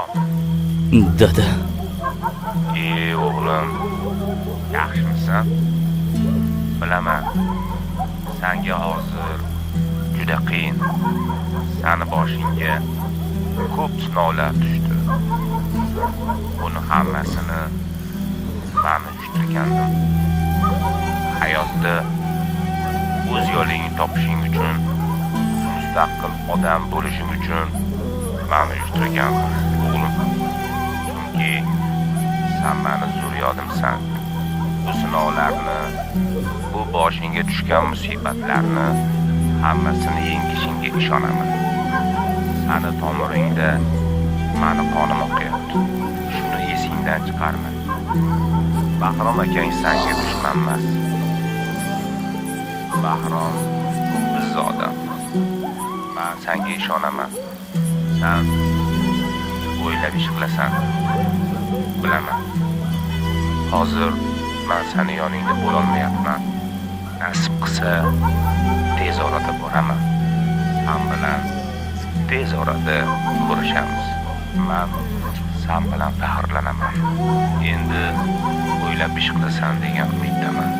Bahrom. Dada. O'g'lim, yaxshimisan? Bilaman, senga hozir juda qiyin. Seni boshingga ko'p sinovlar tushdi. Buni hammasini men uyushtirgandim. Hayotda o'z yo'lingni topishing uchun, mustaqil odam bo'lishing uchun men uyushtirgandim, o'g'lim. Chunki sen meni zurriyodimsan. Bu sinovlarni, bu boshingga tushgan musibatlarni hammasini yengishingga ishonaman. Seni tomiringda meni qonim oqyapti. Shuni esingdan chiqarma. Bahrom akang senga dushman emas. Bahrom biz odam. Men senga ishonaman. Sen o'ylab ish qilasan. Bilaman. Hozir men seni yoningda bo'la olmayapman. Nasib qilsa tez orada boraman. Sen bilan tez orada ko'rishamiz. Men sen bilan faxrlanaman. Endi o'ylab ish qilasan degan umiddaman.